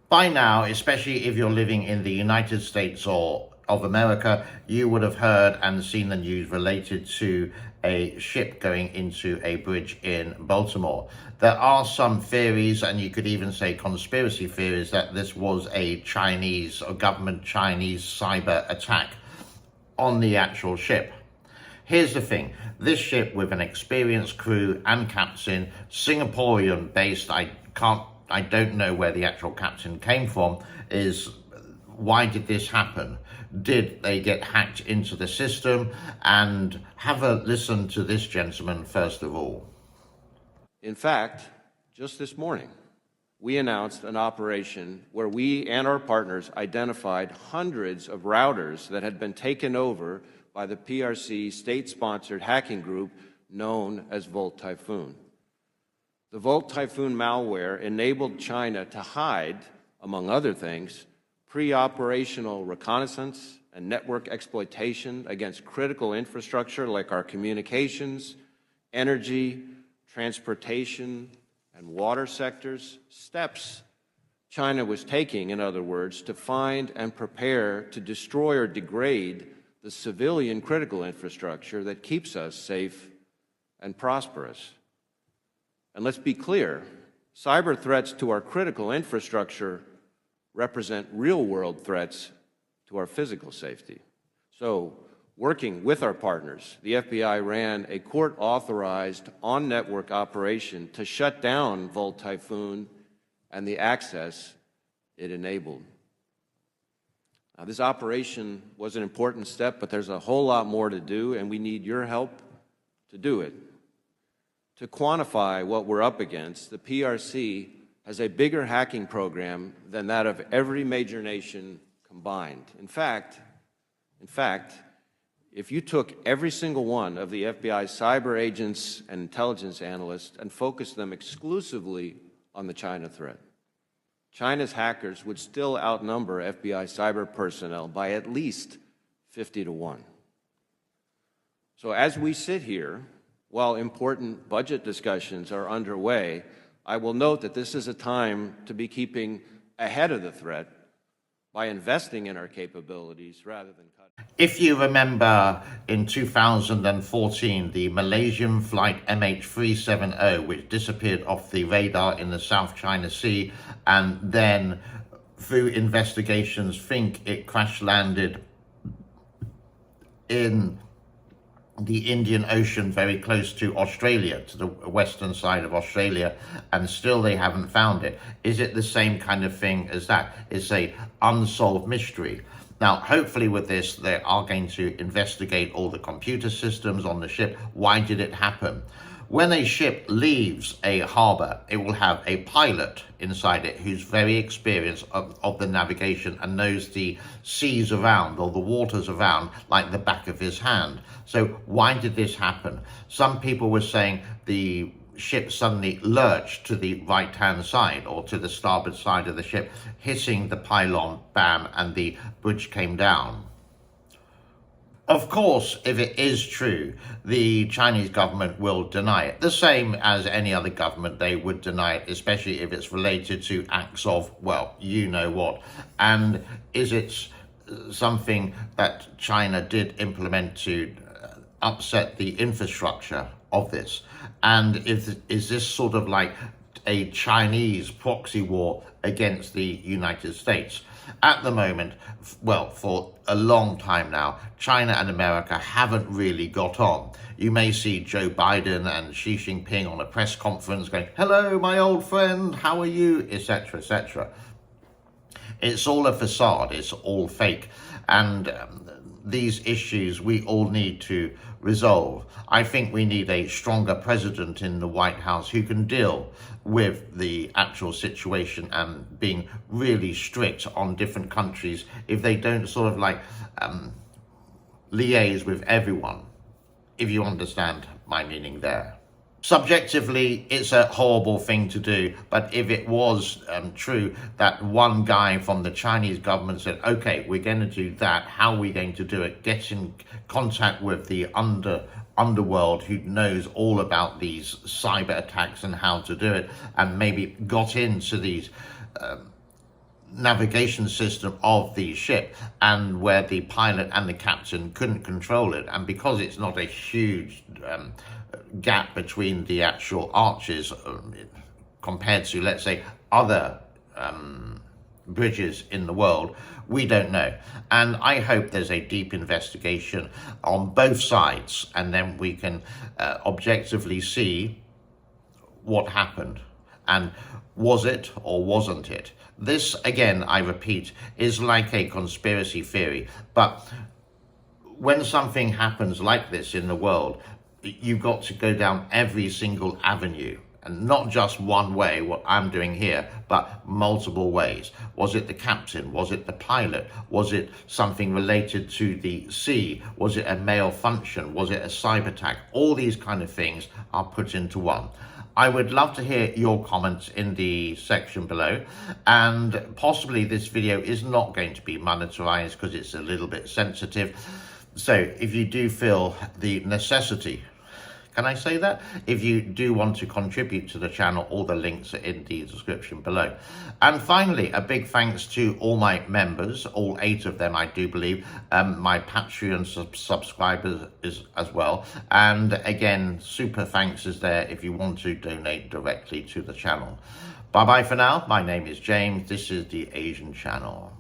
By now, especially if you're living in the United States or of America, you would have heard and seen the news related to a ship going into a bridge in Baltimore. There are some theories, and you could even say conspiracy theories, that this was a Chinese or government Chinese cyber attack on the actual ship. Here's the thing, this ship with an experienced crew and captain, Singaporean based, I don't know where the actual captain came from, is why did this happen? Did they get hacked into the system? And have a listen to this gentleman first of all. In fact, just this morning, we announced an operation where we and our partners identified hundreds of routers that had been taken over by the PRC state-sponsored hacking group known as Volt Typhoon. The Volt Typhoon malware enabled China to hide, among other things, pre-operational reconnaissance and network exploitation against critical infrastructure like our communications, energy, transportation, and water sectors. Steps China was taking, in other words, to find and prepare to destroy or degrade the civilian critical infrastructure that keeps us safe and prosperous. And let's be clear, cyber threats to our critical infrastructure represent real-world threats to our physical safety. So, working with our partners, the FBI ran a court-authorized on-network operation to shut down Volt Typhoon and the access it enabled. Now, this operation was an important step, but there's a whole lot more to do, and we need your help to do it. To quantify what we're up against, the PRC has a bigger hacking program than that of every major nation combined. In fact, if you took every single one of the FBI's cyber agents and intelligence analysts and focused them exclusively on the China threat, China's hackers would still outnumber FBI cyber personnel by at least 50 to 1. So as we sit here, while important budget discussions are underway, I will note that this is a time to be keeping ahead of the threat by investing in our capabilities rather than cutting. If you remember in 2014, the Malaysian flight MH370, which disappeared off the radar in the South China Sea, and then through investigations think it crash landed in the Indian Ocean very close to Australia, to the western side of Australia, and still they haven't found it. Is it the same kind of thing as that? It's a unsolved mystery. Now, hopefully with this, they are going to investigate all the computer systems on the ship. Why did it happen? When a ship leaves a harbor, it will have a pilot inside it who's very experienced of the navigation and knows the seas around or the waters around like the back of his hand. So why did this happen? Some people were saying the ship suddenly lurched to the right-hand side or to the starboard side of the ship, hitting the pylon, bam, and the bridge came down. Of course, if it is true, the Chinese government will deny it. The same as any other government, they would deny it, especially if it's related to acts of, well, you know what. And is it something that China did implement to upset the infrastructure of this? And is this sort of like a Chinese proxy war against the United States? At the moment, well, for a long time now, China and America haven't really got on. You may see Joe Biden and Xi Jinping on a press conference going, "Hello, my old friend, how are you?" etc., etc. It's all a facade, it's all fake. And these issues we all need to resolve. I think we need a stronger president in the White House who can deal with the actual situation and being really strict on different countries if they don't sort of like liaise with everyone, if you understand my meaning there. Subjectively, it's a horrible thing to do, but if it was true that one guy from the Chinese government said, okay, we're going to do that, how are we going to do it? Get in contact with the underworld who knows all about these cyber attacks and how to do it, and maybe got into these navigation system of the ship, and where the pilot and the captain couldn't control it. And because it's not a huge gap between the actual arches compared to, let's say, other bridges in the world, we don't know. And I hope there's a deep investigation on both sides, and then we can objectively see what happened, and was it or wasn't it. This, again, I repeat, is like a conspiracy theory, but when something happens like this in the world, you've got to go down every single avenue, and not just one way, what I'm doing here, but multiple ways. Was it the captain? Was it the pilot? Was it something related to the sea? Was it a malfunction? Was it a cyber attack? All these kind of things are put into one. I would love to hear your comments in the section below, and possibly this video is not going to be monetized because it's a little bit sensitive. So if you do feel the necessity, can I say that? If you do want to contribute to the channel, all the links are in the description below. And finally, a big thanks to all my members, all 8 of them, I do believe, my Patreon subscribers as well. And again, super thanks is there if you want to donate directly to the channel. Bye-bye for now. My name is James. This is the Asian Channel.